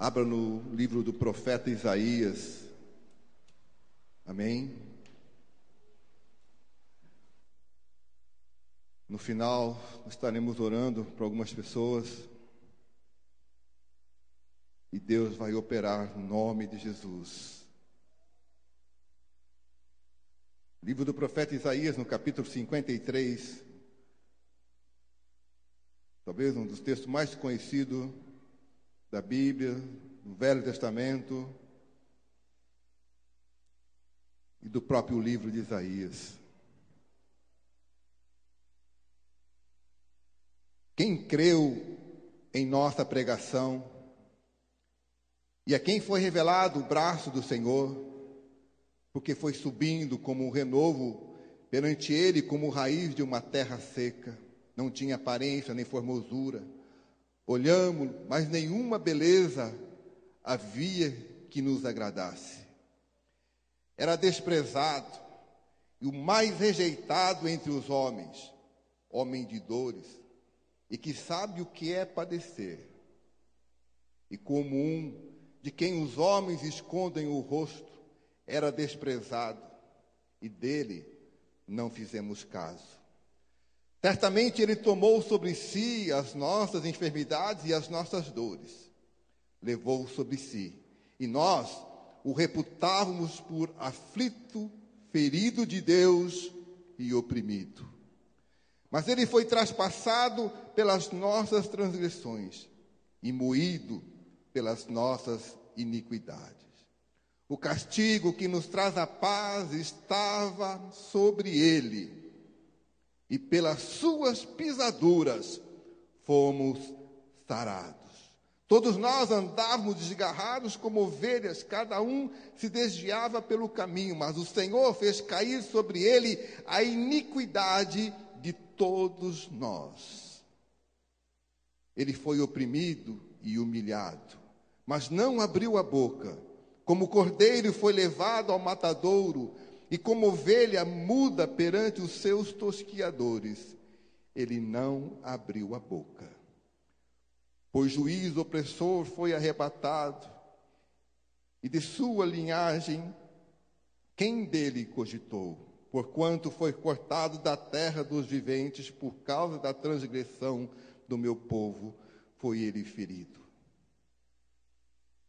Abra no livro do profeta Isaías. Amém? No final, estaremos orando para algumas pessoas. E Deus vai operar no nome de Jesus. Livro do profeta Isaías, no capítulo 53. Talvez um dos textos mais conhecidos da Bíblia, do Velho Testamento e do próprio livro de Isaías. Quem creu em nossa pregação e a quem foi revelado o braço do Senhor, porque foi subindo como um renovo perante ele, como raiz de uma terra seca, não tinha aparência nem formosura. Olhamos, mas nenhuma beleza havia que nos agradasse. Era desprezado e o mais rejeitado entre os homens, homem de dores, e que sabe o que é padecer. E como um de quem os homens escondem o rosto, era desprezado, e dele não fizemos caso. Certamente ele tomou sobre si as nossas enfermidades e as nossas dores. Levou sobre si. E nós o reputávamos por aflito, ferido de Deus e oprimido. Mas ele foi traspassado pelas nossas transgressões e moído pelas nossas iniquidades. O castigo que nos traz a paz estava sobre ele. E pelas suas pisaduras fomos sarados. Todos nós andávamos desgarrados como ovelhas, cada um se desviava pelo caminho, mas o Senhor fez cair sobre ele a iniquidade de todos nós. Ele foi oprimido e humilhado, mas não abriu a boca. Como cordeiro foi levado ao matadouro, e como ovelha muda perante os seus tosquiadores, ele não abriu a boca. Pois juiz opressor foi arrebatado, e de sua linhagem, quem dele cogitou? Porquanto foi cortado da terra dos viventes, por causa da transgressão do meu povo, foi ele ferido.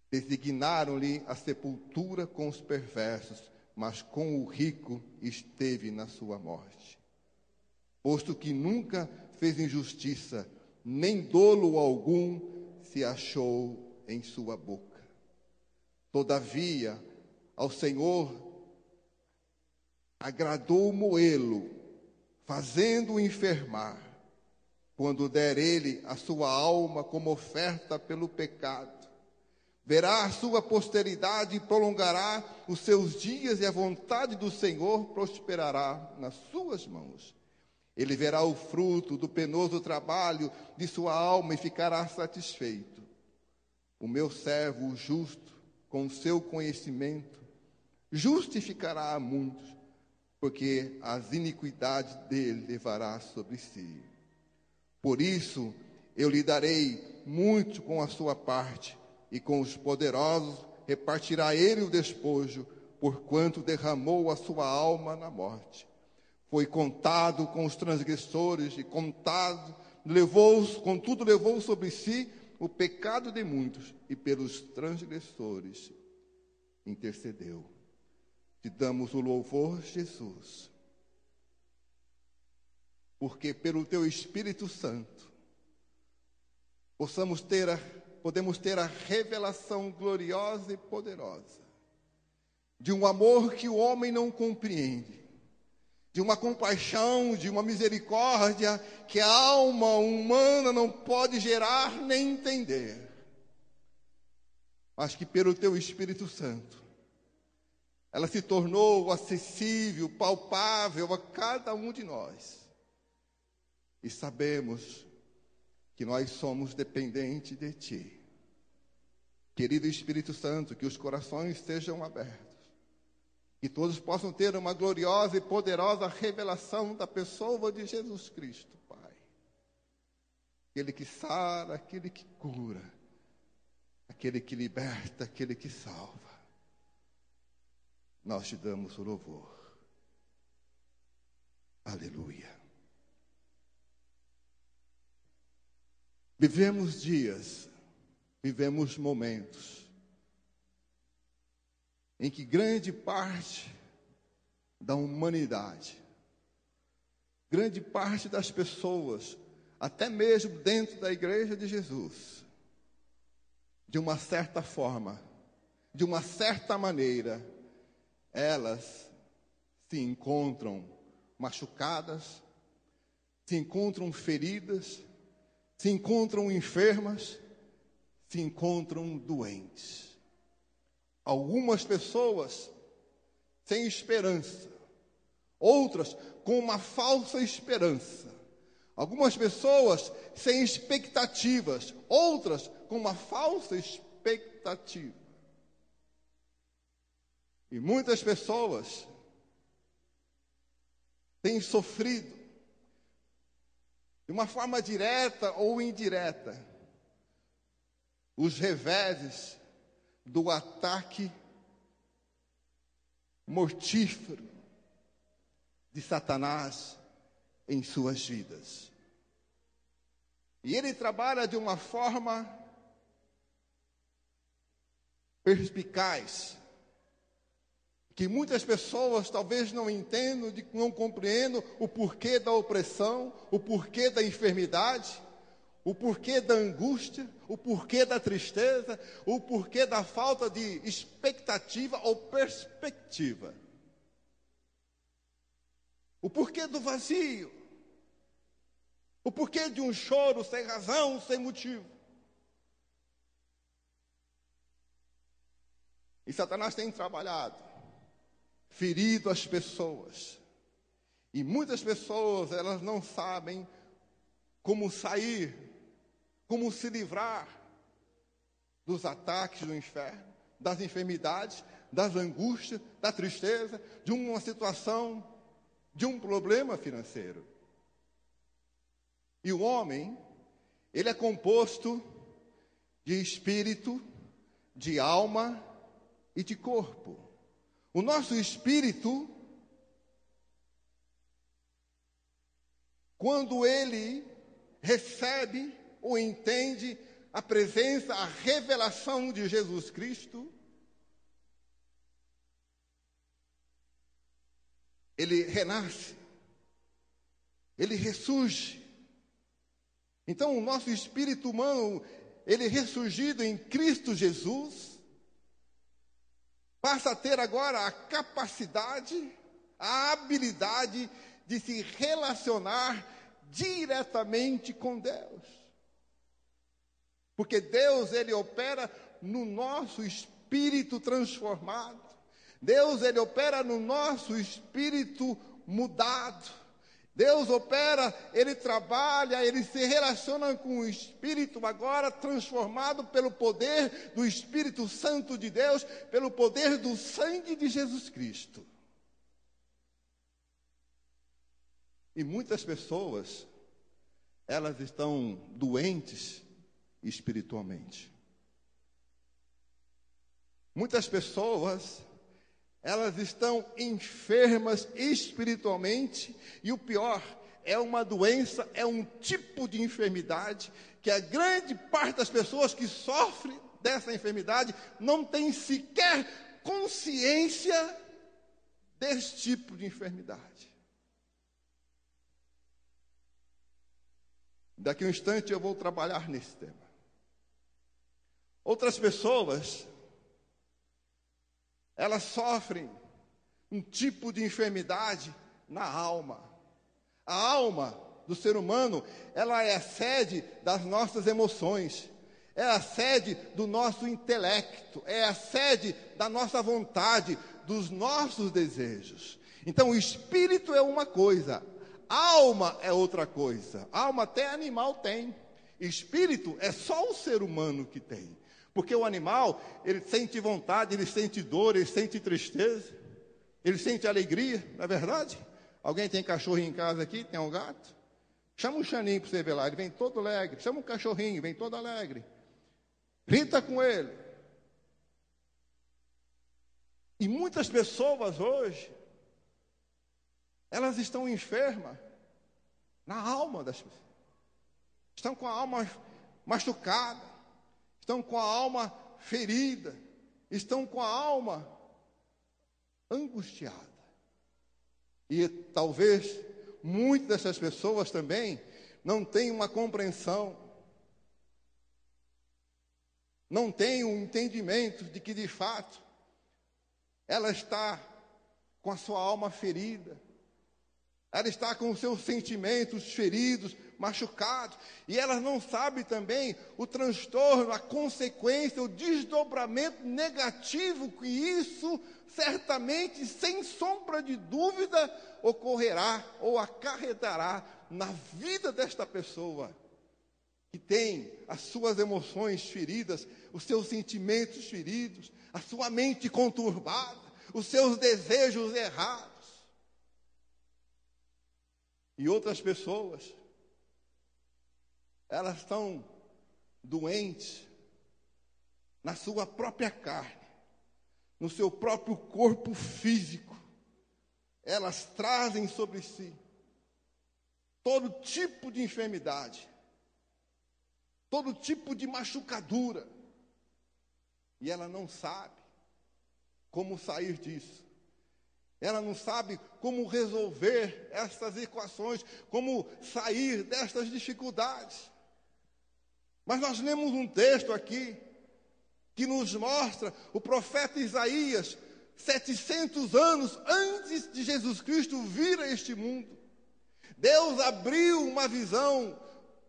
Designaram-lhe a sepultura com os perversos, mas com o rico esteve na sua morte. Posto que nunca fez injustiça, nem dolo algum se achou em sua boca. Todavia, ao Senhor agradou moê-lo, fazendo-o enfermar, quando der ele a sua alma como oferta pelo pecado. Verá a sua posteridade e prolongará os seus dias, e a vontade do Senhor prosperará nas suas mãos. Ele verá o fruto do penoso trabalho de sua alma e ficará satisfeito. O meu servo, o justo, com o seu conhecimento, justificará a muitos, porque as iniquidades dele levará sobre si. Por isso, eu lhe darei muito com a sua parte, e com os poderosos repartirá ele o despojo, porquanto derramou a sua alma na morte. Foi contado com os transgressores e contudo levou sobre si o pecado de muitos, e pelos transgressores intercedeu. Te damos o louvor, Jesus, porque pelo teu Espírito Santo podemos ter a revelação gloriosa e poderosa de um amor que o homem não compreende, de uma compaixão, de uma misericórdia que a alma humana não pode gerar nem entender, mas que pelo teu Espírito Santo ela se tornou acessível, palpável a cada um de nós. E sabemos que nós somos dependentes de Ti. Querido Espírito Santo, que os corações sejam abertos, que todos possam ter uma gloriosa e poderosa revelação da pessoa de Jesus Cristo, Pai. Aquele que sara, aquele que cura, aquele que liberta, aquele que salva. Nós te damos o louvor. Aleluia. Vivemos dias, vivemos momentos em que grande parte da humanidade, grande parte das pessoas, até mesmo dentro da igreja de Jesus, de uma certa forma, de uma certa maneira, elas se encontram machucadas, se encontram feridas, se encontram enfermas, se encontram doentes. Algumas pessoas sem esperança, outras com uma falsa esperança. Algumas pessoas sem expectativas, outras com uma falsa expectativa. E muitas pessoas têm sofrido, de uma forma direta ou indireta, os reveses do ataque mortífero de Satanás em suas vidas. E ele trabalha de uma forma perspicaz, que muitas pessoas talvez não entendam, não compreendam o porquê da opressão, o porquê da enfermidade, o porquê da angústia, o porquê da tristeza, o porquê da falta de expectativa ou perspectiva. O porquê do vazio. O porquê de um choro sem razão, sem motivo. E Satanás tem trabalhado, ferido as pessoas. E muitas pessoas, elas não sabem como sair, como se livrar dos ataques do inferno, das enfermidades, das angústias, da tristeza, de uma situação, de um problema financeiro. E o homem, ele é composto de espírito, de alma e de corpo. O nosso espírito, quando ele recebe ou entende a presença, a revelação de Jesus Cristo, ele renasce, ele ressurge. Então, o nosso espírito humano, ele ressurgido em Cristo Jesus, passa a ter agora a capacidade, a habilidade de se relacionar diretamente com Deus. Porque Deus, ele opera no nosso espírito transformado. Deus, ele opera no nosso espírito mudado. Deus opera, ele trabalha, ele se relaciona com o espírito agora transformado pelo poder do Espírito Santo de Deus, pelo poder do sangue de Jesus Cristo. E muitas pessoas, elas estão doentes espiritualmente. Muitas pessoas, elas estão enfermas espiritualmente, e o pior, é uma doença, é um tipo de enfermidade, que a grande parte das pessoas que sofrem dessa enfermidade não tem sequer consciência desse tipo de enfermidade. Daqui a um instante eu vou trabalhar nesse tema. Outras pessoas, elas sofrem um tipo de enfermidade na alma. A alma do ser humano, ela é a sede das nossas emoções, é a sede do nosso intelecto, é a sede da nossa vontade, dos nossos desejos. Então, o espírito é uma coisa, alma é outra coisa. Alma até animal tem. Espírito é só o ser humano que tem. Porque o animal, ele sente vontade, ele sente dor, ele sente tristeza, ele sente alegria, não é verdade? Alguém tem cachorrinho em casa aqui? Tem um gato? Chama um Xaninho para você ver lá, ele vem todo alegre. Chama um cachorrinho, vem todo alegre. grita com ele. E muitas pessoas hoje, elas estão enfermas na alma das pessoas. Estão com a alma machucada, estão com a alma ferida, estão com a alma angustiada. E talvez muitas dessas pessoas também não tenham uma compreensão, não tenham um entendimento de que de fato ela está com a sua alma ferida, ela está com os seus sentimentos feridos, machucados, e ela não sabe também o transtorno, a consequência, o desdobramento negativo que isso certamente, sem sombra de dúvida, ocorrerá ou acarretará na vida desta pessoa, que tem as suas emoções feridas, os seus sentimentos feridos, a sua mente conturbada, os seus desejos errados. E outras pessoas, elas estão doentes na sua própria carne, no seu próprio corpo físico. Elas trazem sobre si todo tipo de enfermidade, todo tipo de machucadura, e ela não sabe como sair disso. Ela não sabe como resolver essas equações, como sair destas dificuldades. Mas nós lemos um texto aqui que nos mostra o profeta Isaías, 700 anos antes de Jesus Cristo vir a este mundo. Deus abriu uma visão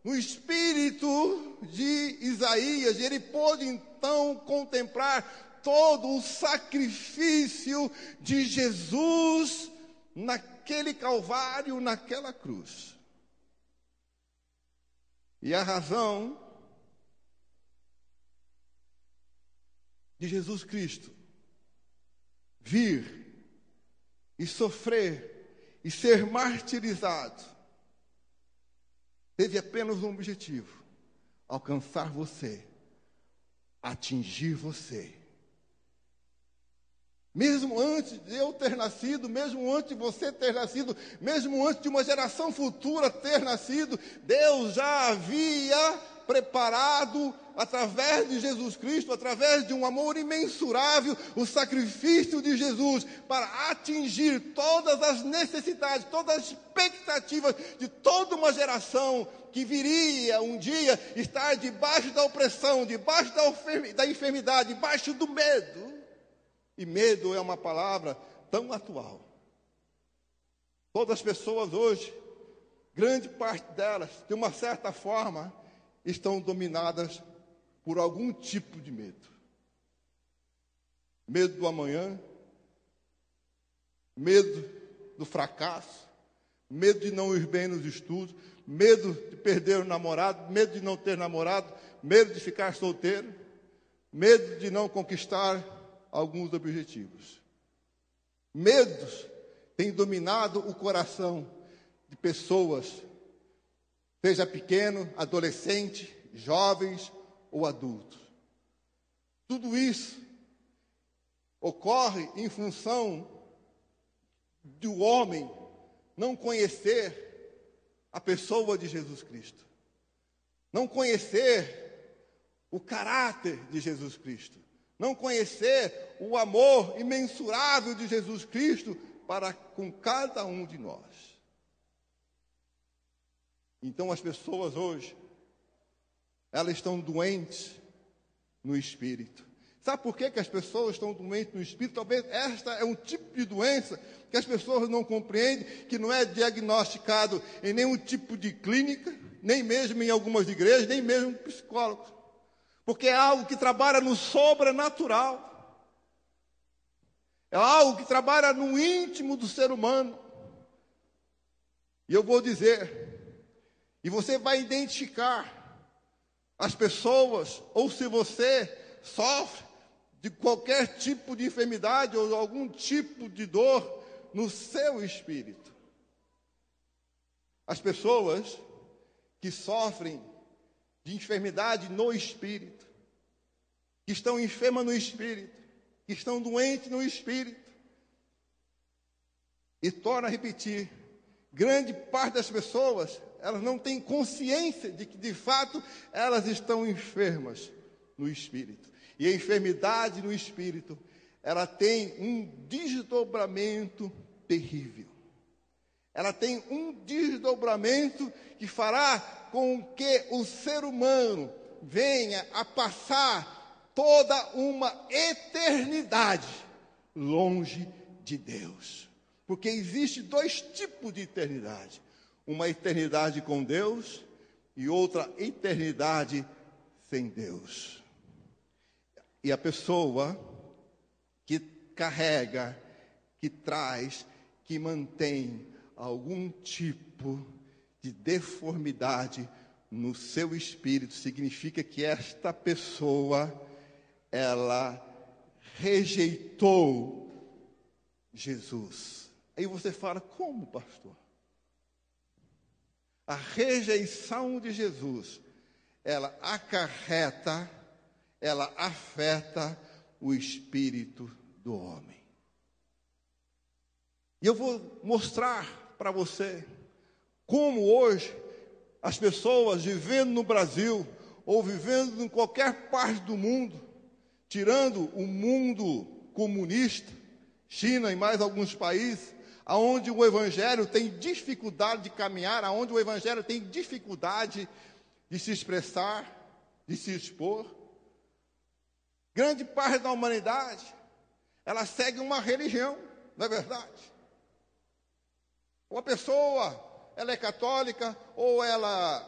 no espírito de Isaías, e ele pôde então contemplar todo o sacrifício de Jesus naquele Calvário, naquela cruz. E a razão de Jesus Cristo vir e sofrer e ser martirizado teve apenas um objetivo: alcançar você, atingir você. Mesmo antes de eu ter nascido, mesmo antes de você ter nascido, mesmo antes de uma geração futura ter nascido, Deus já havia preparado, através de Jesus Cristo, através de um amor imensurável, o sacrifício de Jesus para atingir todas as necessidades, todas as expectativas de toda uma geração que viria um dia estar debaixo da opressão, debaixo da enfermidade, debaixo do medo. E medo é uma palavra tão atual. Todas as pessoas hoje, grande parte delas, de uma certa forma, estão dominadas por algum tipo de medo. Medo do amanhã, medo do fracasso, medo de não ir bem nos estudos, medo de perder o namorado, medo de não ter namorado, medo de ficar solteiro, medo de não conquistar alguns objetivos. Medos têm dominado o coração de pessoas, seja pequeno, adolescente, jovens ou adultos. Tudo isso ocorre em função do homem não conhecer a pessoa de Jesus Cristo, não conhecer o caráter de Jesus Cristo, não conhecer o amor imensurável de Jesus Cristo para com cada um de nós. Então as pessoas hoje, elas estão doentes no espírito. Sabe por que as pessoas estão doentes no espírito? Talvez esta é um tipo de doença que as pessoas não compreendem, que não é diagnosticado em nenhum tipo de clínica, nem mesmo em algumas igrejas, nem mesmo psicólogos. Porque é algo que trabalha no sobrenatural. É algo que trabalha no íntimo do ser humano. E eu vou dizer, e você vai identificar as pessoas, ou se você sofre de qualquer tipo de enfermidade ou algum tipo de dor no seu espírito. As pessoas que sofrem de enfermidade no espírito, que estão enfermas no espírito, que estão doentes no espírito. E torno a repetir, grande parte das pessoas, elas não têm consciência de que, de fato, elas estão enfermas no espírito. E a enfermidade no espírito, ela tem um desdobramento terrível. Ela tem um desdobramento que fará com que o ser humano venha a passar toda uma eternidade longe de Deus. Porque existe dois tipos de eternidade. Uma eternidade com Deus e outra eternidade sem Deus. E a pessoa que carrega, que traz, que mantém algum tipo de deformidade no seu espírito, significa que esta pessoa, ela rejeitou Jesus. Aí você fala, como, pastor? A rejeição de Jesus, ela acarreta, ela afeta o espírito do homem. E eu vou mostrar para você como hoje as pessoas vivendo no Brasil ou vivendo em qualquer parte do mundo, tirando o mundo comunista, China e mais alguns países, aonde o evangelho tem dificuldade de caminhar, aonde o evangelho tem dificuldade de se expressar, de se expor. Grande parte da humanidade, ela segue uma religião, não é verdade? Ou a pessoa, ela é católica, ou ela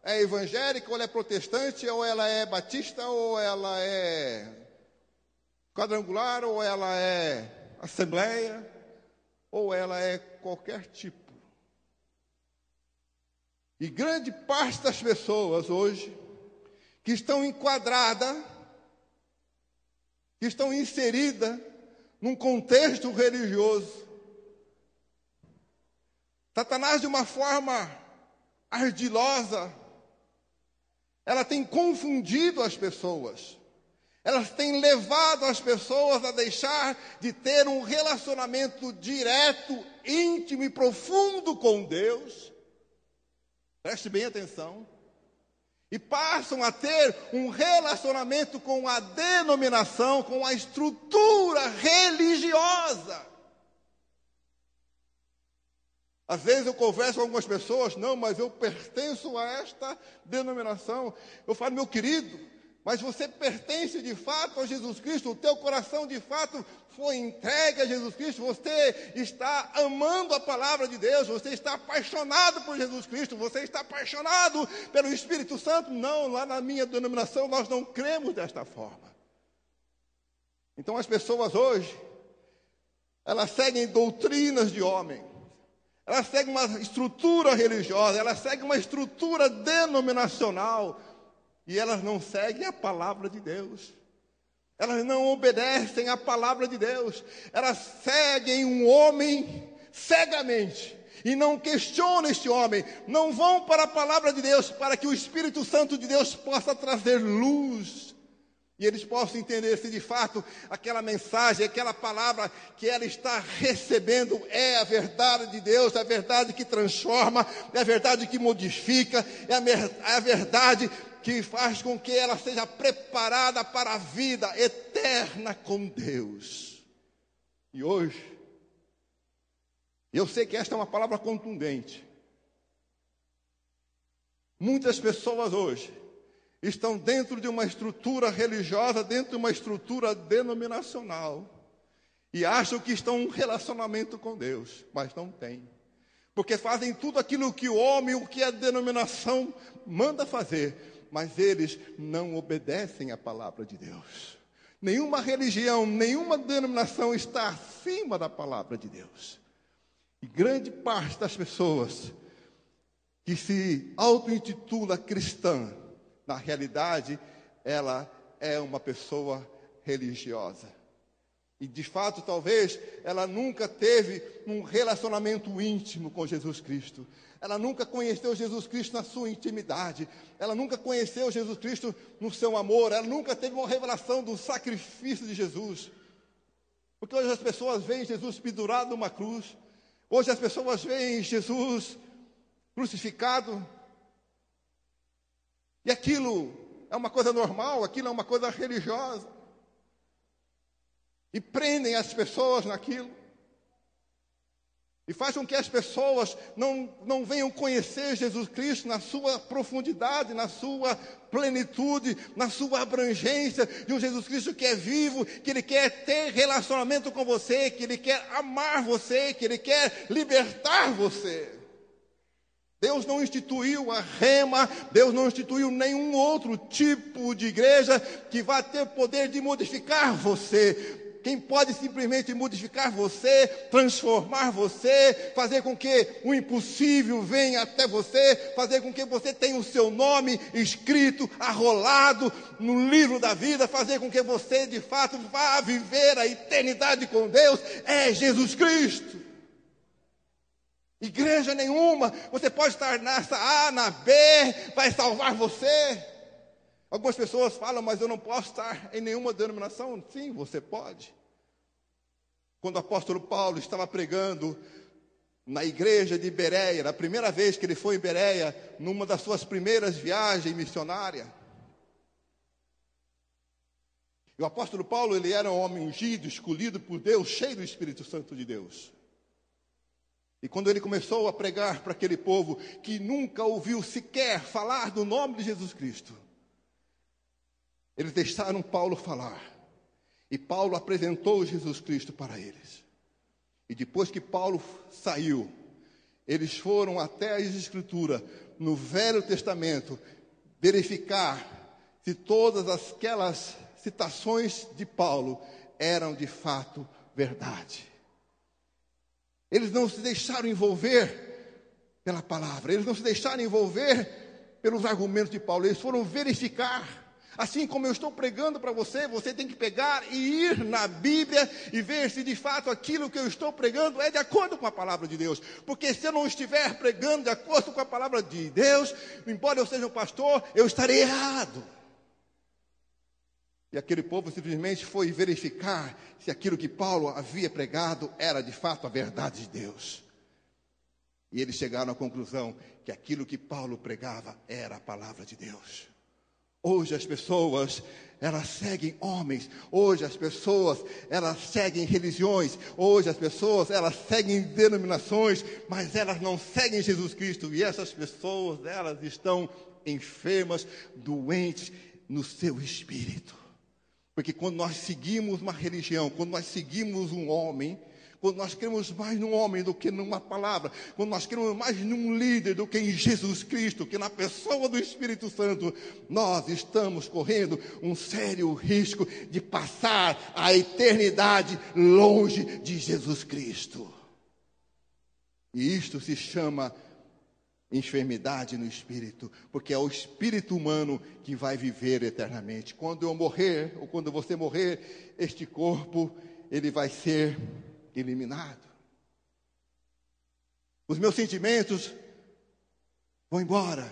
é evangélica, ou ela é protestante, ou ela é batista, ou ela é quadrangular, ou ela é assembleia, ou ela é qualquer tipo. E grande parte das pessoas hoje, que estão enquadradas, que estão inseridas num contexto religioso, Satanás, de uma forma ardilosa, ela tem confundido as pessoas. Elas têm levado as pessoas a deixar de ter um relacionamento direto, íntimo e profundo com Deus. Preste bem atenção. E passam a ter um relacionamento com a denominação, com a estrutura religiosa. Às vezes eu converso com algumas pessoas, não, mas eu pertenço a esta denominação. Eu falo, meu querido, mas você pertence de fato a Jesus Cristo, o teu coração de fato foi entregue a Jesus Cristo, você está amando a palavra de Deus, você está apaixonado por Jesus Cristo, você está apaixonado pelo Espírito Santo. Não, lá na minha denominação nós não cremos desta forma. Então as pessoas hoje, elas seguem doutrinas de homem. Ela segue uma estrutura religiosa, ela segue uma estrutura denominacional, e elas não seguem a palavra de Deus. Elas não obedecem à palavra de Deus. Elas seguem um homem cegamente, e não questionam este homem, não vão para a palavra de Deus, para que o Espírito Santo de Deus possa trazer luz, e eles possam entender se de fato aquela mensagem, aquela palavra que ela está recebendo é a verdade de Deus, é a verdade que transforma, é a verdade que modifica, é a verdade que faz com que ela seja preparada para a vida eterna com Deus. E hoje, eu sei que esta é uma palavra contundente. Muitas pessoas hoje estão dentro de uma estrutura religiosa, dentro de uma estrutura denominacional, e acham que estão em um relacionamento com Deus, mas não tem. Porque fazem tudo aquilo que o homem, o que a denominação manda fazer, mas eles não obedecem à palavra de Deus. Nenhuma religião, nenhuma denominação está acima da palavra de Deus. E grande parte das pessoas que se auto-intitula cristã, na realidade, ela é uma pessoa religiosa. E, de fato, talvez ela nunca teve um relacionamento íntimo com Jesus Cristo. Ela nunca conheceu Jesus Cristo na sua intimidade. Ela nunca conheceu Jesus Cristo no seu amor. Ela nunca teve uma revelação do sacrifício de Jesus. Porque hoje as pessoas veem Jesus pendurado numa cruz. Hoje as pessoas veem Jesus crucificado. E aquilo é uma coisa normal, aquilo é uma coisa religiosa. E prendem as pessoas naquilo. E faz com que as pessoas não venham conhecer Jesus Cristo na sua profundidade, na sua plenitude, na sua abrangência, de um Jesus Cristo que é vivo, que Ele quer ter relacionamento com você, que Ele quer amar você, que Ele quer libertar você. Deus não instituiu a Rema, Deus não instituiu nenhum outro tipo de igreja que vá ter poder de modificar você. Quem pode simplesmente modificar você, transformar você, fazer com que o impossível venha até você, fazer com que você tenha o seu nome escrito, arrolado no livro da vida, fazer com que você de fato vá viver a eternidade com Deus, é Jesus Cristo. Igreja nenhuma, você pode estar nessa A, na B, vai salvar você. Algumas pessoas falam, mas eu não posso estar em nenhuma denominação. Sim, você pode. Quando o apóstolo Paulo estava pregando na igreja de Bereia, na primeira vez que ele foi em Bereia, numa das suas primeiras viagens missionárias. E o apóstolo Paulo, ele era um homem ungido, escolhido por Deus, cheio do Espírito Santo de Deus. E quando ele começou a pregar para aquele povo que nunca ouviu sequer falar do nome de Jesus Cristo, eles deixaram Paulo falar. E Paulo apresentou Jesus Cristo para eles. E depois que Paulo saiu, eles foram até as Escrituras, no Velho Testamento, verificar se todas aquelas citações de Paulo eram de fato verdade. Eles não se deixaram envolver pela palavra, eles não se deixaram envolver pelos argumentos de Paulo, eles foram verificar. Assim como eu estou pregando para você, você tem que pegar e ir na Bíblia e ver se de fato aquilo que eu estou pregando é de acordo com a palavra de Deus. Porque se eu não estiver pregando de acordo com a palavra de Deus, embora eu seja um pastor, eu estarei errado. E aquele povo simplesmente foi verificar se aquilo que Paulo havia pregado era de fato a verdade de Deus. E eles chegaram à conclusão que aquilo que Paulo pregava era a palavra de Deus. Hoje as pessoas, elas seguem homens. Hoje as pessoas, elas seguem religiões. Hoje as pessoas, elas seguem denominações. Mas elas não seguem Jesus Cristo. E essas pessoas, elas estão enfermas, doentes no seu espírito. Porque quando nós seguimos uma religião, quando nós seguimos um homem, quando nós queremos mais num homem do que numa palavra, quando nós queremos mais num líder do que em Jesus Cristo, que na pessoa do Espírito Santo, nós estamos correndo um sério risco de passar a eternidade longe de Jesus Cristo. E isto se chama enfermidade no espírito, porque é o espírito humano que vai viver eternamente. Quando eu morrer, ou quando você morrer, este corpo, ele vai ser eliminado. Os meus sentimentos vão embora,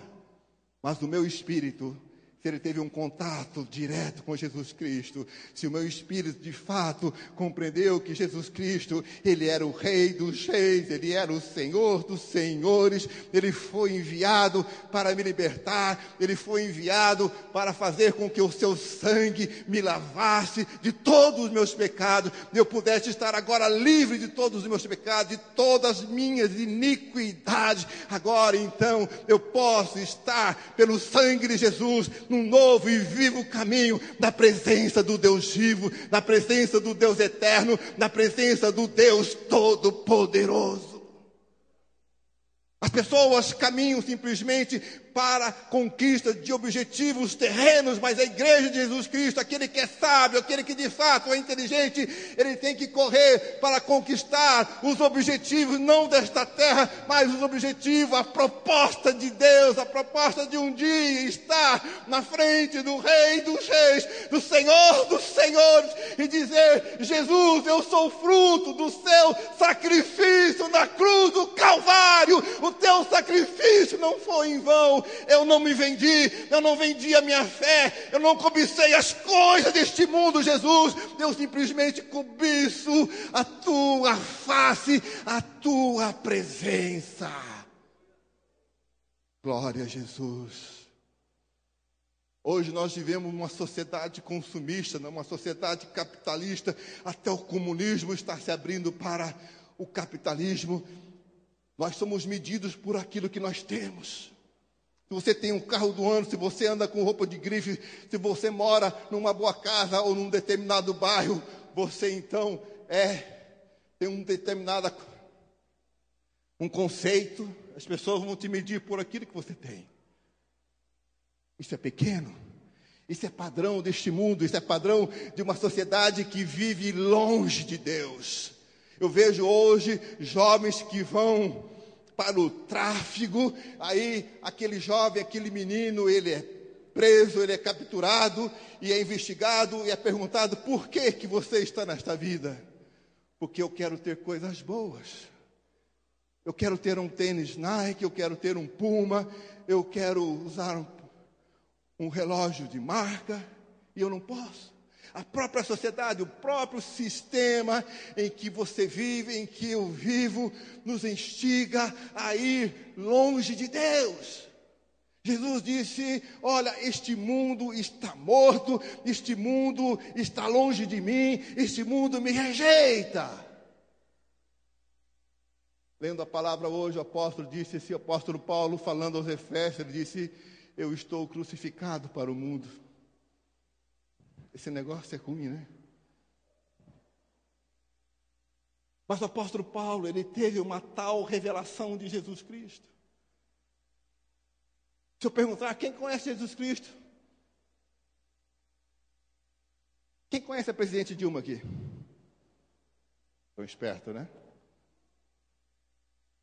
mas o meu espírito, se ele teve um contato direto com Jesus Cristo, se o meu espírito de fato compreendeu que Jesus Cristo, ele era o Rei dos Reis, ele era o Senhor dos Senhores, ele foi enviado para me libertar, ele foi enviado para fazer com que o seu sangue me lavasse de todos os meus pecados, e eu pudesse estar agora livre de todos os meus pecados, de todas as minhas iniquidades. Agora então eu posso estar pelo sangue de Jesus num novo e vivo caminho, na presença do Deus vivo, na presença do Deus eterno, na presença do Deus todo-poderoso. As pessoas caminham simplesmente para a conquista de objetivos terrenos, mas a igreja de Jesus Cristo, aquele que é sábio, aquele que de fato é inteligente, ele tem que correr para conquistar os objetivos não desta terra, mas os objetivos, a proposta de Deus, a proposta de um dia estar na frente do Rei dos Reis, do Senhor dos Senhores, e dizer: Jesus, eu sou fruto do seu sacrifício na cruz do Calvário. O teu sacrifício não foi em vão. Eu não me vendi, eu não vendi a minha fé, eu não cobicei as coisas deste mundo, Jesus. Eu simplesmente cobiço a tua face, a tua presença. Glória a Jesus. Hoje nós vivemos uma sociedade consumista, uma sociedade capitalista. Até o comunismo está se abrindo para o capitalismo. Nós somos medidos por aquilo que nós temos. Se você tem um carro do ano, se você anda com roupa de grife, se você mora numa boa casa ou num determinado bairro, você então tem um conceito. As pessoas vão te medir por aquilo que você tem. Isso é pequeno. Isso é padrão deste mundo. Isso é padrão de uma sociedade que vive longe de Deus. Eu vejo hoje jovens que vão para o tráfico. Aí aquele jovem, aquele menino, ele é preso, ele é capturado e é investigado e é perguntado: por que você está nesta vida? Porque eu quero ter coisas boas. Eu quero ter um tênis Nike, eu quero ter um Puma, eu quero usar um relógio de marca, e eu não posso. A própria sociedade, o próprio sistema em que você vive, em que eu vivo, nos instiga a ir longe de Deus. Jesus disse: olha, este mundo está morto, este mundo está longe de mim, este mundo me rejeita. Lendo a palavra hoje, o apóstolo disse, esse apóstolo Paulo, falando aos Efésios, ele disse: eu estou crucificado para o mundo. Esse negócio é ruim, né? Mas o apóstolo Paulo, ele teve uma tal revelação de Jesus Cristo. Se eu perguntar: quem conhece Jesus Cristo? Quem conhece a presidente Dilma aqui? Tão esperto, né?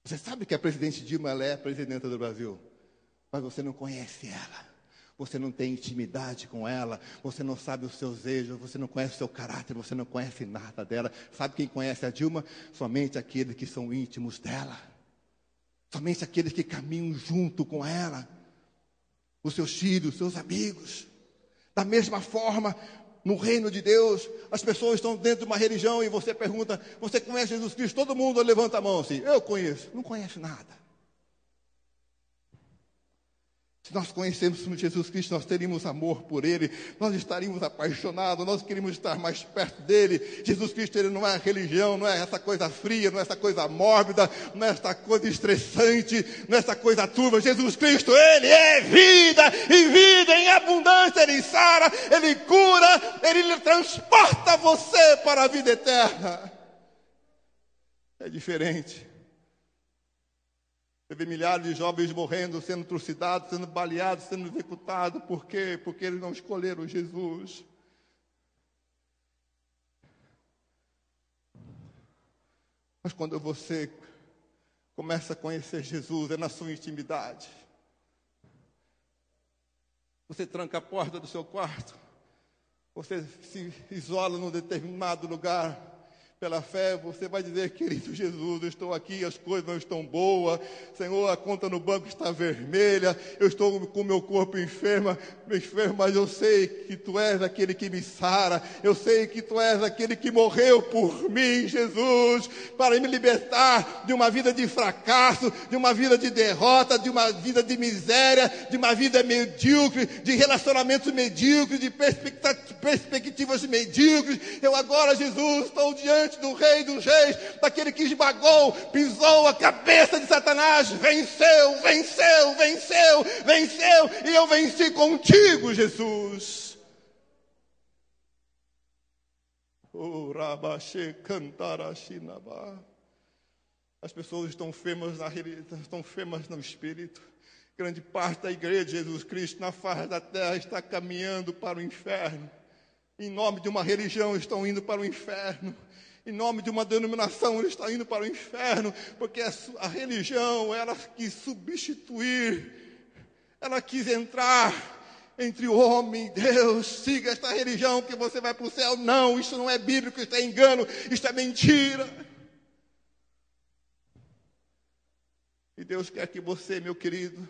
Você sabe que a presidente Dilma, ela é a presidenta do Brasil, mas você não conhece ela, você não tem intimidade com ela, você não sabe os seus desejos, você não conhece o seu caráter, você não conhece nada dela. Sabe quem conhece a Dilma? Somente aqueles que são íntimos dela, somente aqueles que caminham junto com ela, os seus filhos, os seus amigos. Da mesma forma, no reino de Deus, as pessoas estão dentro de uma religião e você pergunta: você conhece Jesus Cristo? Todo mundo levanta a mão assim: eu conheço. Não conhece nada. Se nós conhecêssemos Jesus Cristo, nós teríamos amor por Ele, nós estaríamos apaixonados, nós queríamos estar mais perto dEle. Jesus Cristo, Ele não é religião, não é essa coisa fria, não é essa coisa mórbida, não é essa coisa estressante, não é essa coisa turva. Jesus Cristo, Ele é vida, e vida em abundância. Ele sara, Ele cura, Ele transporta você para a vida eterna. É diferente. Você vê milhares de jovens morrendo, sendo trucidados, sendo baleados, sendo executados. Por quê? Porque eles não escolheram Jesus. Mas quando você começa a conhecer Jesus, é na sua intimidade. Você tranca a porta do seu quarto, você se isola num determinado lugar. Pela fé, você vai dizer: querido Jesus, eu estou aqui, as coisas não estão boas. Senhor, a conta no banco está vermelha. Eu estou com o meu corpo enfermo, mas eu sei que Tu és aquele que me sara. Eu sei que Tu és aquele que morreu por mim, Jesus, para me libertar de uma vida de fracasso, de uma vida de derrota, de uma vida de miséria, de uma vida medíocre, de relacionamentos medíocres, de perspectivas medíocres. Eu agora, Jesus, estou diante do Rei dos Reis, daquele que esmagou, pisou a cabeça de Satanás, venceu, venceu, venceu, venceu, e eu venci contigo, Jesus. As pessoas estão enfermas estão enfermas no espírito. Grande parte da igreja de Jesus Cristo na face da terra está caminhando para o inferno. Em nome de uma religião estão indo para o inferno. Em nome de uma denominação, ele está indo para o inferno, porque a religião, ela quis substituir, ela quis entrar entre o homem e Deus. Siga esta religião que você vai para o céu. Não, isso não é bíblico, isso é engano, isso é mentira. E Deus quer que você, meu querido,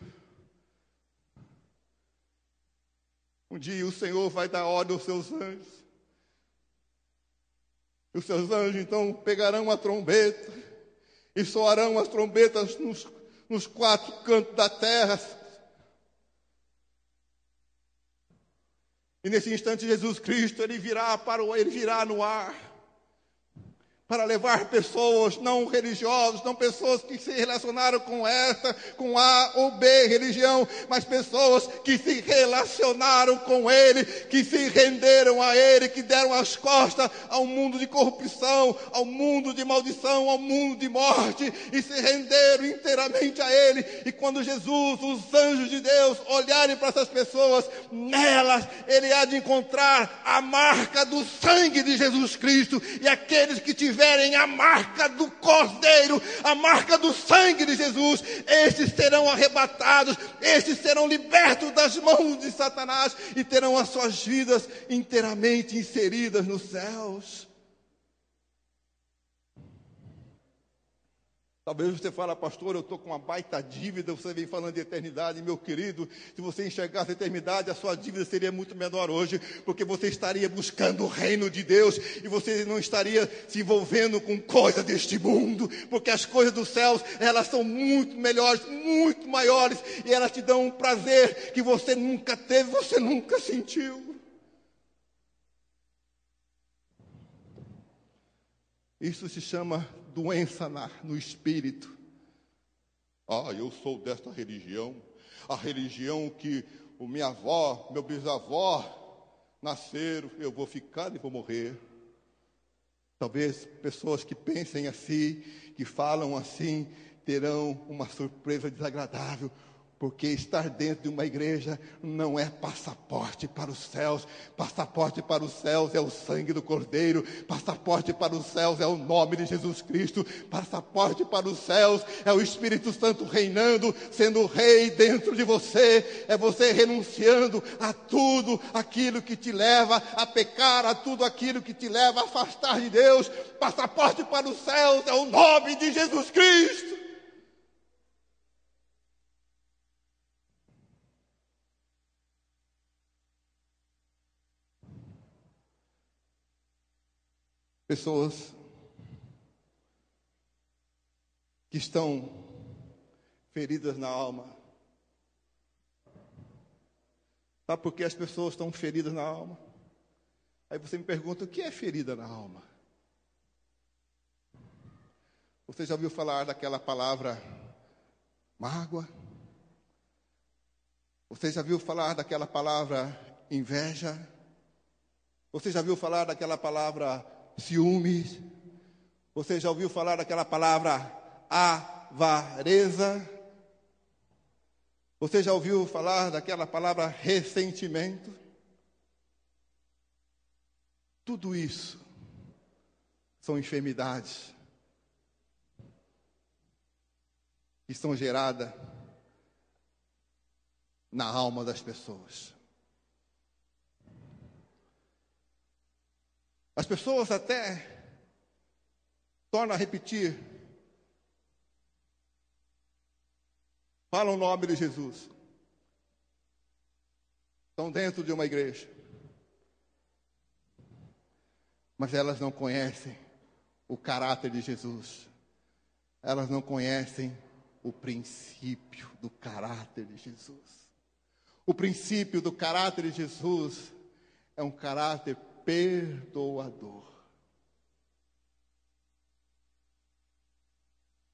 um dia o Senhor vai dar ordem aos seus anjos. E os seus anjos então pegarão a trombeta e soarão as trombetas nos quatro cantos da terra. E nesse instante Jesus Cristo, ele virá no ar para levar pessoas não religiosas, não pessoas que se relacionaram com A ou B religião, mas pessoas que se relacionaram com Ele, que se renderam a Ele, que deram as costas ao mundo de corrupção, ao mundo de maldição, ao mundo de morte, e se renderam inteiramente a Ele. E quando Jesus, os anjos de Deus, olharem para essas pessoas, nelas Ele há de encontrar a marca do sangue de Jesus Cristo, e aqueles que tiverem a marca do Cordeiro, a marca do sangue de Jesus, estes serão arrebatados, estes serão libertos das mãos de Satanás e terão as suas vidas inteiramente inseridas nos céus. Talvez você fale, pastor, eu estou com uma baita dívida, você vem falando de eternidade. Meu querido, se você enxergasse a eternidade, a sua dívida seria muito menor hoje, porque você estaria buscando o reino de Deus, e você não estaria se envolvendo com coisas deste mundo, porque as coisas dos céus, elas são muito melhores, muito maiores, e elas te dão um prazer que você nunca teve, você nunca sentiu. Isso se chama doença no espírito. Eu sou desta religião, a religião que minha avó, meu bisavó nasceram, eu vou ficar e vou morrer. Talvez pessoas que pensem assim, que falam assim, terão uma surpresa desagradável, porque estar dentro de uma igreja não é passaporte para os céus. Passaporte para os céus é o sangue do Cordeiro. Passaporte para os céus é o nome de Jesus Cristo. Passaporte para os céus é o Espírito Santo reinando, sendo rei dentro de você. É você renunciando a tudo aquilo que te leva a pecar, a tudo aquilo que te leva a afastar de Deus. Passaporte para os céus é o nome de Jesus Cristo. Pessoas que estão feridas na alma. Sabe por que as pessoas estão feridas na alma? Aí você me pergunta, o que é ferida na alma? Você já ouviu falar daquela palavra mágoa? Você já ouviu falar daquela palavra inveja? Você já ouviu falar daquela palavra ciúmes? Você já ouviu falar daquela palavra avareza? Você já ouviu falar daquela palavra ressentimento? Tudo isso são enfermidades que são geradas na alma das pessoas. As pessoas até tornam a repetir, falam o nome de Jesus, estão dentro de uma igreja, mas elas não conhecem o caráter de Jesus, elas não conhecem o princípio do caráter de Jesus. O princípio do caráter de Jesus é um caráter perdoador.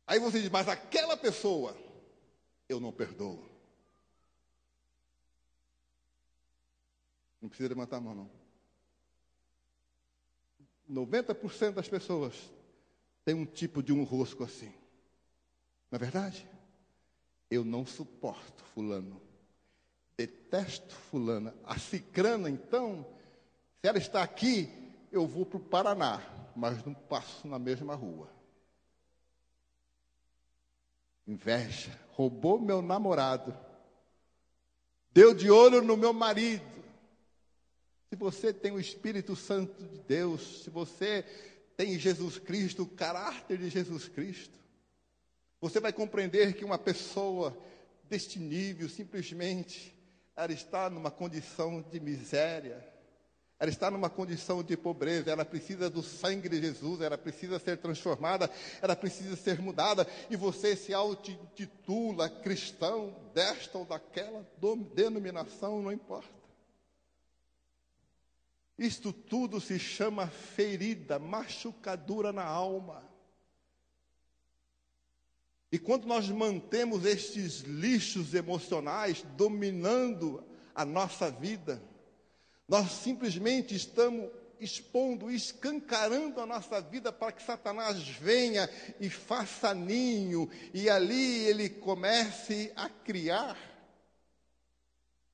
Aí você diz, mas aquela pessoa eu não perdoo. Não precisa levantar a mão, não. 90% das pessoas têm um tipo de um rosco assim. Não é verdade? Eu não suporto fulano. Detesto fulana. A cicrana, então, se ela está aqui, eu vou para o Paraná, mas não passo na mesma rua. Inveja. Roubou meu namorado. Deu de olho no meu marido. Se você tem o Espírito Santo de Deus, se você tem Jesus Cristo, o caráter de Jesus Cristo, você vai compreender que uma pessoa deste nível, simplesmente, ela está numa condição de miséria, ela está numa condição de pobreza, ela precisa do sangue de Jesus, ela precisa ser transformada, ela precisa ser mudada, e você se auto-intitula cristão desta ou daquela denominação, não importa. Isto tudo se chama ferida, machucadura na alma. E quando nós mantemos estes lixos emocionais dominando a nossa vida, nós simplesmente estamos expondo, escancarando a nossa vida para que Satanás venha e faça ninho, e ali ele comece a criar,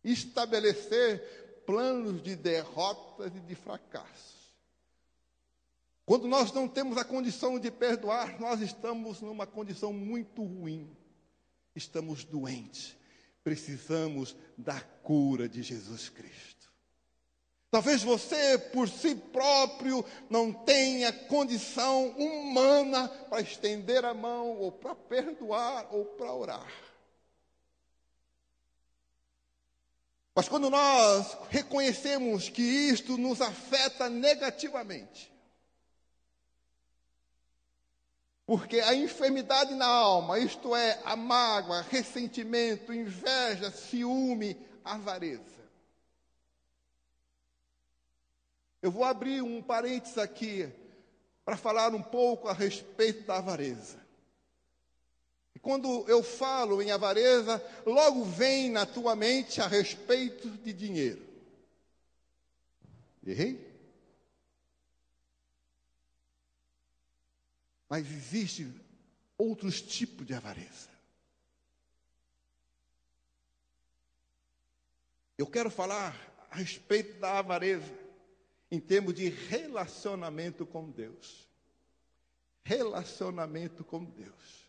estabelecer planos de derrotas e de fracassos. Quando nós não temos a condição de perdoar, nós estamos numa condição muito ruim. Estamos doentes. Precisamos da cura de Jesus Cristo. Talvez você, por si próprio, não tenha condição humana para estender a mão, ou para perdoar, ou para orar. Mas quando nós reconhecemos que isto nos afeta negativamente, porque a enfermidade na alma, isto é, a mágoa, ressentimento, inveja, ciúme, avareza. Eu vou abrir um parênteses aqui para falar um pouco a respeito da avareza. E quando eu falo em avareza, logo vem na tua mente a respeito de dinheiro. Errei? Mas existem outros tipos de avareza. Eu quero falar a respeito da avareza em termos de relacionamento com Deus. Relacionamento com Deus.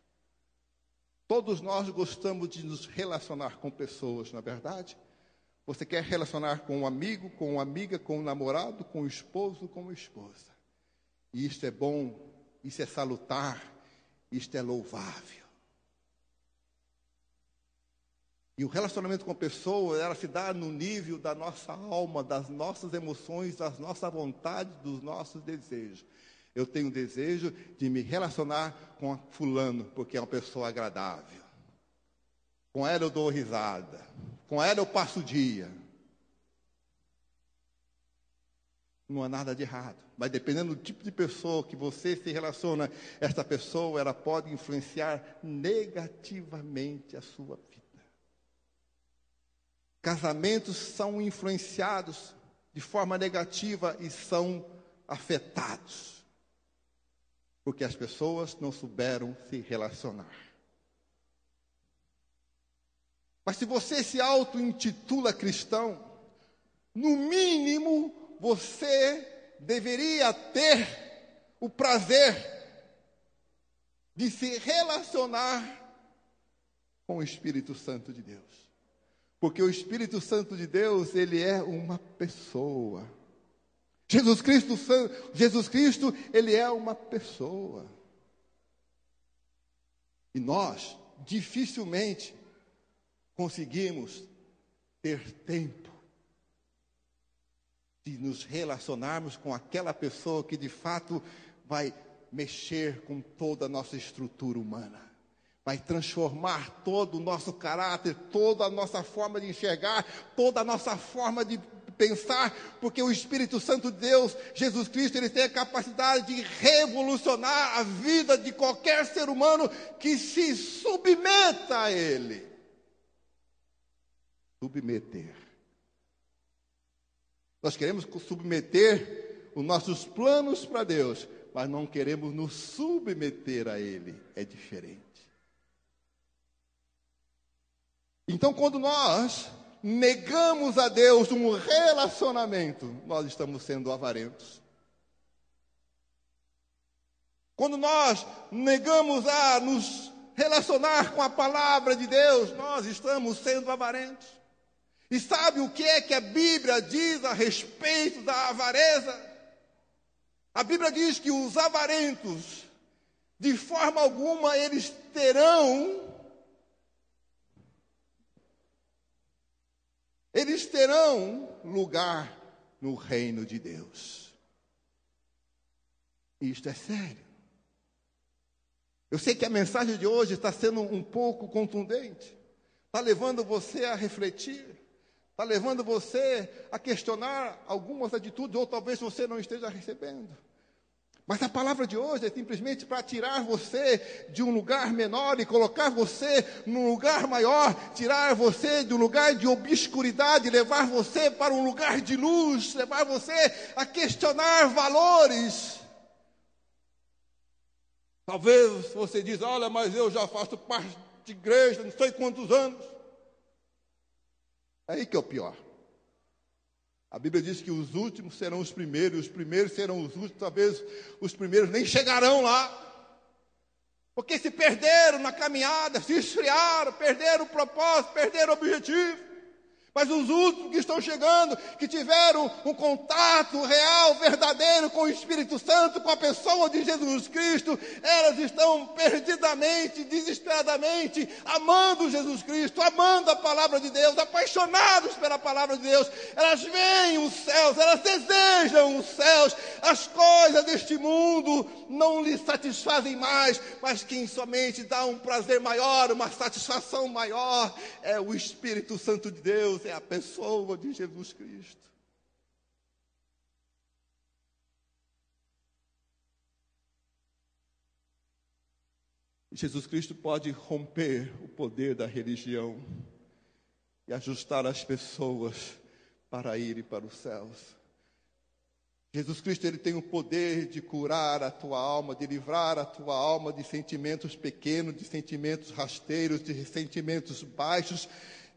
Todos nós gostamos de nos relacionar com pessoas, não é verdade? Você quer relacionar com um amigo, com uma amiga, com um namorado, com um esposo, com uma esposa. E isto é bom, isso é salutar, isto é louvável. E o relacionamento com pessoas, ela se dá no nível da nossa alma, das nossas emoções, das nossas vontades, dos nossos desejos. Eu tenho desejo de me relacionar com fulano, porque é uma pessoa agradável. Com ela eu dou risada. Com ela eu passo o dia. Não há nada de errado. Mas dependendo do tipo de pessoa que você se relaciona, esta pessoa, ela pode influenciar negativamente a sua vida. Casamentos são influenciados de forma negativa e são afetados. Porque as pessoas não souberam se relacionar. Mas se você se auto-intitula cristão, no mínimo você deveria ter o prazer de se relacionar com o Espírito Santo de Deus. Porque o Espírito Santo de Deus, ele é uma pessoa. Jesus Cristo, ele é uma pessoa. E nós, dificilmente, conseguimos ter tempo de nos relacionarmos com aquela pessoa que, de fato, vai mexer com toda a nossa estrutura humana. Vai transformar todo o nosso caráter, toda a nossa forma de enxergar, toda a nossa forma de pensar, porque o Espírito Santo de Deus, Jesus Cristo, ele tem a capacidade de revolucionar a vida de qualquer ser humano que se submeta a ele. Submeter. Nós queremos submeter os nossos planos para Deus, mas não queremos nos submeter a ele. É diferente. Então, quando nós negamos a Deus um relacionamento, nós estamos sendo avarentos. Quando nós negamos a nos relacionar com a palavra de Deus, nós estamos sendo avarentos. E sabe o que é que a Bíblia diz a respeito da avareza? A Bíblia diz que os avarentos, de forma alguma, eles terão lugar no reino de Deus. Isto é sério. Eu sei que a mensagem de hoje está sendo um pouco contundente, está levando você a refletir, está levando você a questionar algumas atitudes, ou talvez você não esteja recebendo. Mas a palavra de hoje é simplesmente para tirar você de um lugar menor e colocar você num lugar maior, tirar você de um lugar de obscuridade, levar você para um lugar de luz, levar você a questionar valores. Talvez você diz, olha, mas eu já faço parte de igreja, não sei quantos anos. É aí que é o pior. A Bíblia diz que os últimos serão os primeiros, os primeiros serão os últimos, talvez os primeiros nem chegarão lá. Porque se perderam na caminhada, se esfriaram, perderam o propósito, perderam o objetivo. Mas os últimos que estão chegando, que tiveram um contato real, verdadeiro com o Espírito Santo, com a pessoa de Jesus Cristo, elas estão perdidamente, desesperadamente, amando Jesus Cristo, amando a palavra de Deus, apaixonados pela palavra de Deus. Elas veem os céus, elas desejam os céus. As coisas deste mundo não lhes satisfazem mais, mas quem somente dá um prazer maior, uma satisfação maior, é o Espírito Santo de Deus, é a pessoa de Jesus Cristo. Jesus Cristo pode romper o poder da religião e ajustar as pessoas para irem para os céus. Jesus Cristo, ele tem o poder de curar a tua alma, de livrar a tua alma de sentimentos pequenos, de sentimentos rasteiros, de sentimentos baixos,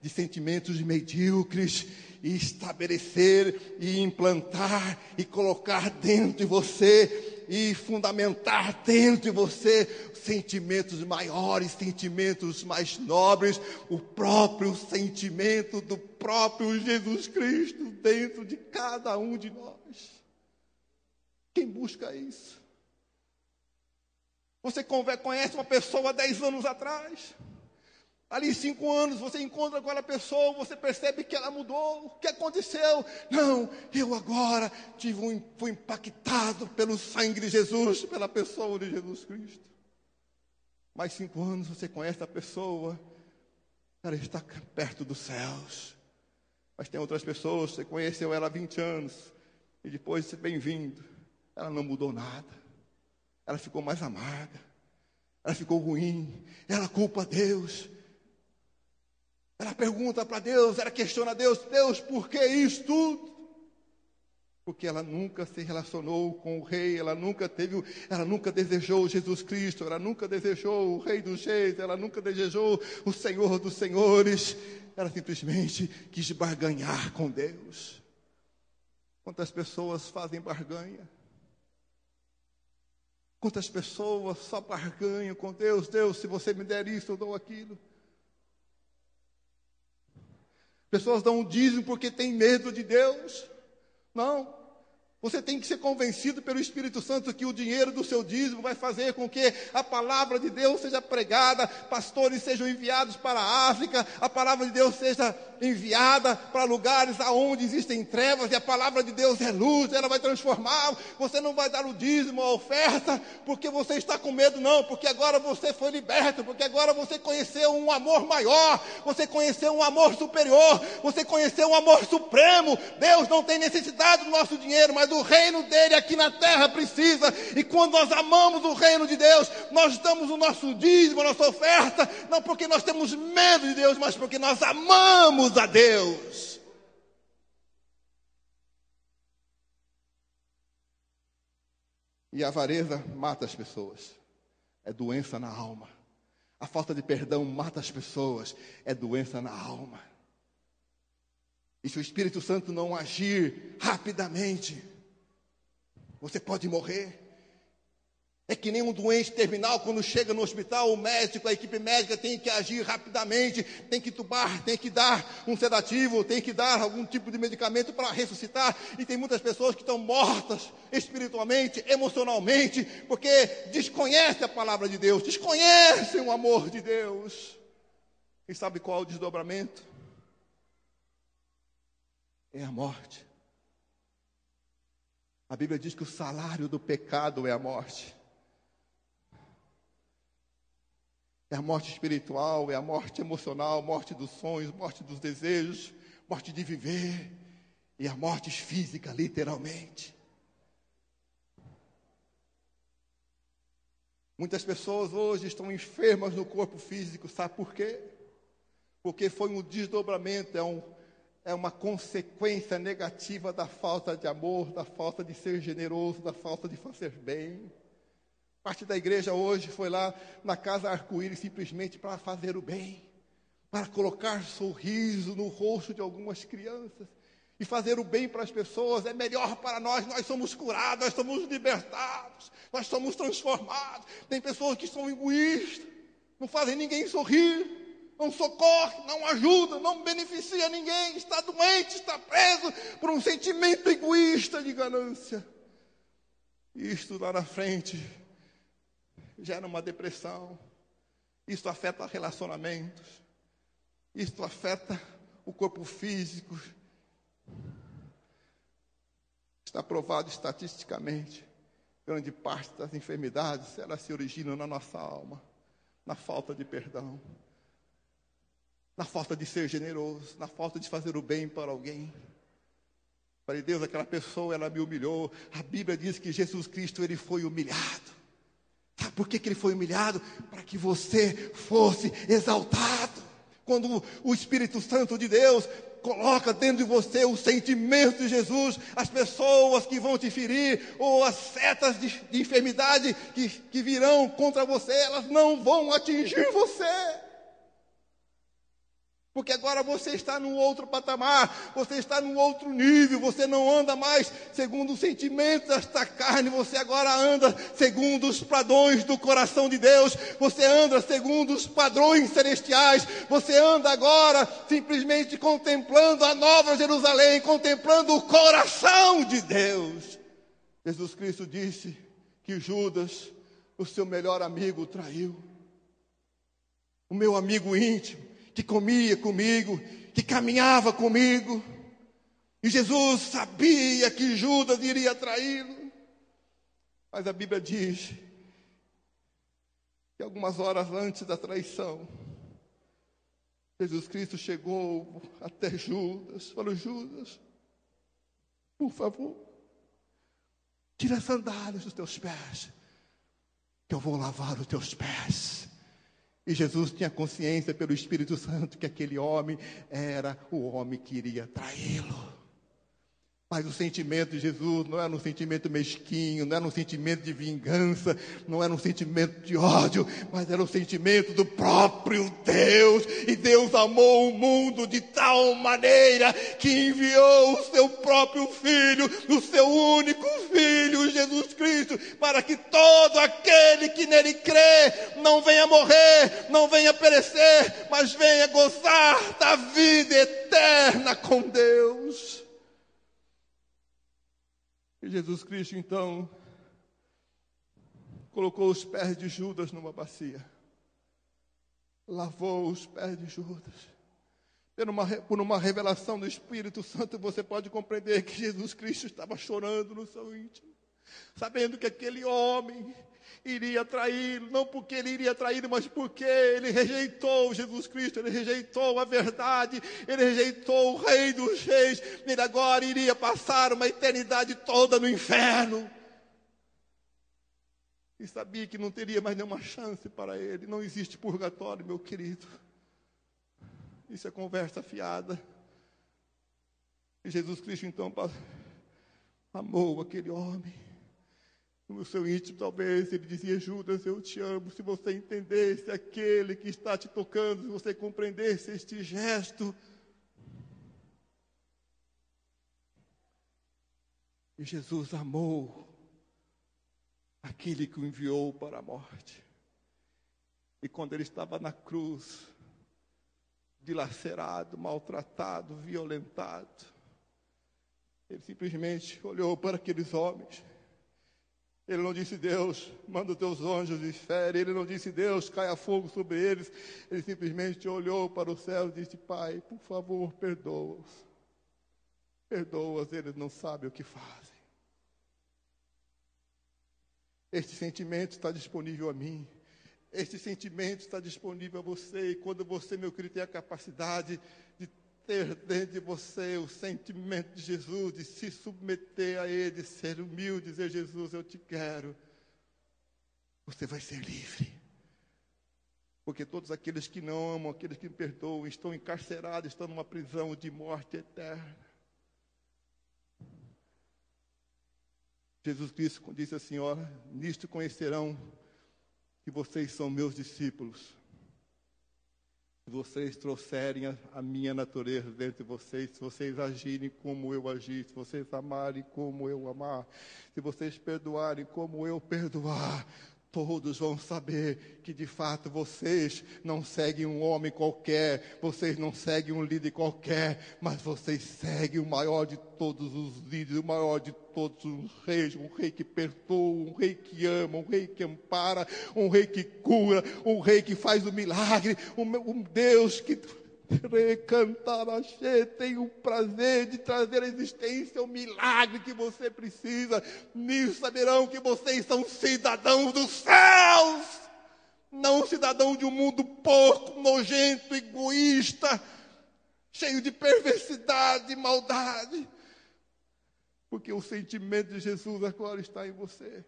de sentimentos medíocres, e estabelecer e implantar e colocar dentro de você e fundamentar dentro de você sentimentos maiores, sentimentos mais nobres, o próprio sentimento do próprio Jesus Cristo dentro de cada um de nós. Quem busca isso? Você conhece uma pessoa 10 anos atrás? Ali 5 anos você encontra com aquela pessoa, você percebe que ela mudou. O que aconteceu? Não, eu agora fui impactado pelo sangue de Jesus, pela pessoa de Jesus Cristo. Mais 5 anos você conhece a pessoa, ela está perto dos céus. Mas tem outras pessoas, você conheceu ela há 20 anos, e depois, bem-vindo, ela não mudou nada. Ela ficou mais amarga, ela ficou ruim, ela culpa Deus. Ela pergunta para Deus, ela questiona Deus, Deus, por que isso tudo? Porque ela nunca se relacionou com o Rei, ela nunca desejou Jesus Cristo, ela nunca desejou o Rei dos Reis, ela nunca desejou o Senhor dos Senhores, ela simplesmente quis barganhar com Deus. Quantas pessoas fazem barganha? Quantas pessoas só barganham com Deus? Deus, se você me der isso, eu dou aquilo. Pessoas dão um dízimo porque têm medo de Deus. Não. Você tem que ser convencido pelo Espírito Santo que o dinheiro do seu dízimo vai fazer com que a palavra de Deus seja pregada, pastores sejam enviados para a África, a palavra de Deus seja enviada para lugares aonde existem trevas, e a palavra de Deus é luz, ela vai transformar. Você não vai dar o dízimo, a oferta, porque você está com medo, não, porque agora você foi liberto, porque agora você conheceu um amor maior, você conheceu um amor superior, você conheceu um amor supremo. Deus não tem necessidade do nosso dinheiro, mas do reino dele aqui na terra precisa. E quando nós amamos o reino de Deus, nós damos o nosso dízimo, a nossa oferta, não porque nós temos medo de Deus, mas porque nós amamos a Deus. E a avareza mata as pessoas, é doença na alma. A falta de perdão mata as pessoas, é doença na alma. E se o Espírito Santo não agir rapidamente, você pode morrer. É que nem um doente terminal, quando chega no hospital, o médico, a equipe médica tem que agir rapidamente, tem que tubar, tem que dar um sedativo, tem que dar algum tipo de medicamento para ressuscitar. E tem muitas pessoas que estão mortas espiritualmente, emocionalmente, porque desconhecem a palavra de Deus, desconhecem o amor de Deus. E sabe qual é o desdobramento? É a morte. A Bíblia diz que o salário do pecado é a morte. É a morte espiritual, é a morte emocional, morte dos sonhos, morte dos desejos, morte de viver, e a morte física, literalmente. Muitas pessoas hoje estão enfermas no corpo físico, sabe por quê? Porque foi um desdobramento, é uma consequência negativa da falta de amor, da falta de ser generoso, da falta de fazer bem. Parte da igreja hoje foi lá na Casa Arco-Íris simplesmente para fazer o bem, para colocar sorriso no rosto de algumas crianças. E fazer o bem para as pessoas é melhor para nós. Nós somos curados, nós somos libertados, nós somos transformados. Tem pessoas que são egoístas, não fazem ninguém sorrir, não socorrem, não ajudam, não beneficia ninguém, está doente, está preso por um sentimento egoísta de ganância. Isto lá na frente gera uma depressão, isso afeta relacionamentos, isso afeta o corpo físico. Está provado estatisticamente, grande parte das enfermidades, elas se originam na nossa alma, na falta de perdão, na falta de ser generoso, na falta de fazer o bem para alguém. Para Deus, aquela pessoa, ela me humilhou. A Bíblia diz que Jesus Cristo, ele foi humilhado. Sabe por que ele foi humilhado? Para que você fosse exaltado. Quando o Espírito Santo de Deus coloca dentro de você o sentimento de Jesus, as pessoas que vão te ferir, ou as setas de enfermidade que virão contra você, elas não vão atingir você. Porque agora você está num outro patamar, você está num outro nível, você não anda mais segundo os sentimentos desta carne, você agora anda segundo os padrões do coração de Deus, você anda segundo os padrões celestiais, você anda agora simplesmente contemplando a nova Jerusalém, contemplando o coração de Deus. Jesus Cristo disse que Judas, o seu melhor amigo, o traiu. O meu amigo íntimo, que comia comigo, que caminhava comigo. E Jesus sabia que Judas iria traí-lo. Mas a Bíblia diz que algumas horas antes da traição, Jesus Cristo chegou até Judas, falou: Judas, por favor, tira as sandálias dos teus pés, que eu vou lavar os teus pés. E Jesus tinha consciência pelo Espírito Santo que aquele homem era o homem que iria traí-lo. Mas o sentimento de Jesus não era um sentimento mesquinho, não era um sentimento de vingança, não era um sentimento de ódio, mas era um sentimento do próprio Deus. E Deus amou o mundo de tal maneira que enviou o seu próprio Filho, o seu único Filho, Jesus Cristo, para que todo aquele que nele crê não venha morrer, não venha perecer, mas venha gozar da vida eterna com Deus. E Jesus Cristo, então, colocou os pés de Judas numa bacia. Lavou os pés de Judas. Por uma revelação do Espírito Santo, você pode compreender que Jesus Cristo estava chorando no seu íntimo, sabendo que aquele homem iria traí-lo, não porque ele iria traí-lo, mas porque ele rejeitou Jesus Cristo, ele rejeitou a verdade, ele rejeitou o Rei dos Reis, ele agora iria passar uma eternidade toda no inferno. E sabia que não teria mais nenhuma chance para ele. Não existe purgatório, meu querido. Isso é conversa fiada. E Jesus Cristo, então, amou aquele homem. No seu íntimo, talvez, ele dizia: Judas, eu te amo. Se você entendesse aquele que está te tocando, se você compreendesse este gesto. E Jesus amou aquele que o enviou para a morte. E quando ele estava na cruz, dilacerado, maltratado, violentado, ele simplesmente olhou para aqueles homens. Ele não disse: Deus, manda os teus anjos e fere. Ele não disse: Deus, caia fogo sobre eles. Ele simplesmente olhou para o céu e disse: Pai, por favor, perdoa-os. Perdoa-os, eles não sabem o que fazem. Este sentimento está disponível a mim. Este sentimento está disponível a você. E quando você, meu querido, tem a capacidade de ter dentro de você o sentimento de Jesus, de se submeter a Ele, de ser humilde, dizer: Jesus, eu te quero, você vai ser livre. Porque todos aqueles que não amam, aqueles que me perdoam, estão encarcerados, estão numa prisão de morte eterna. Jesus Cristo disse assim: olha, nisto conhecerão que vocês são meus discípulos. Se vocês trouxerem a minha natureza dentro de vocês, se vocês agirem como eu agi, se vocês amarem como eu amar, se vocês perdoarem como eu perdoar, todos vão saber que de fato vocês não seguem um homem qualquer, vocês não seguem um líder qualquer, mas vocês seguem o maior de todos os líderes, o maior de todos os reis, um rei que perdoa, um rei que ama, um rei que ampara, um rei que cura, um rei que faz o milagre, um Deus que tem o prazer de trazer à existência o milagre que você precisa. Nisso saberão que vocês são cidadãos dos céus, não cidadãos de um mundo porco, nojento, egoísta, cheio de perversidade e maldade. Porque o sentimento de Jesus agora está em você.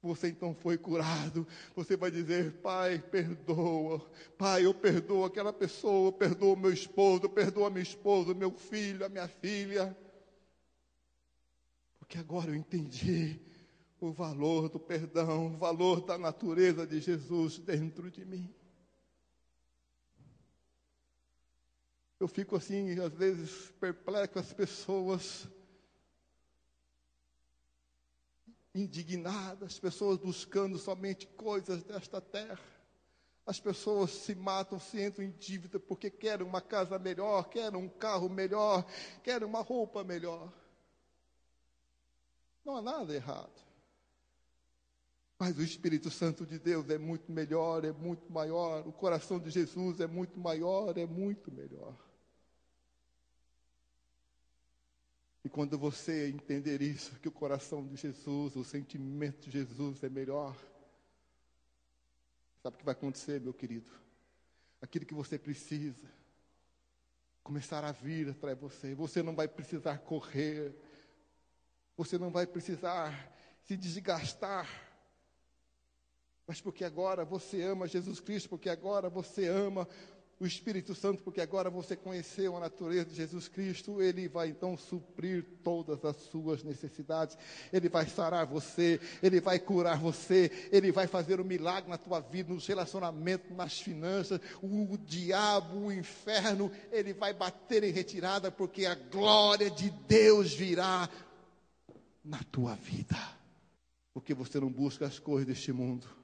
Você então foi curado. Você vai dizer: Pai, perdoa. Pai, eu perdoo aquela pessoa, eu perdoo meu esposo, eu perdoo a minha esposa, meu filho, a minha filha. Porque agora eu entendi o valor do perdão, o valor da natureza de Jesus dentro de mim. Eu fico assim, às vezes, perplexo, as pessoas indignadas, as pessoas buscando somente coisas desta terra. As pessoas se matam, se entram em dívida porque querem uma casa melhor, querem um carro melhor, querem uma roupa melhor. Não há nada errado. Mas o Espírito Santo de Deus é muito melhor, é muito maior. O coração de Jesus é muito maior, é muito melhor. E quando você entender isso, que o coração de Jesus, o sentimento de Jesus é melhor, sabe o que vai acontecer, meu querido? Aquilo que você precisa começar a vir atrás de você. Você não vai precisar correr, você não vai precisar se desgastar, mas porque agora você ama Jesus Cristo, porque agora você ama o Espírito Santo, porque agora você conheceu a natureza de Jesus Cristo, Ele vai então suprir todas as suas necessidades. Ele vai sarar você, Ele vai curar você, Ele vai fazer um milagre na tua vida, nos relacionamentos, nas finanças. O diabo, o inferno, ele vai bater em retirada, porque a glória de Deus virá na tua vida. Porque você não busca as coisas deste mundo.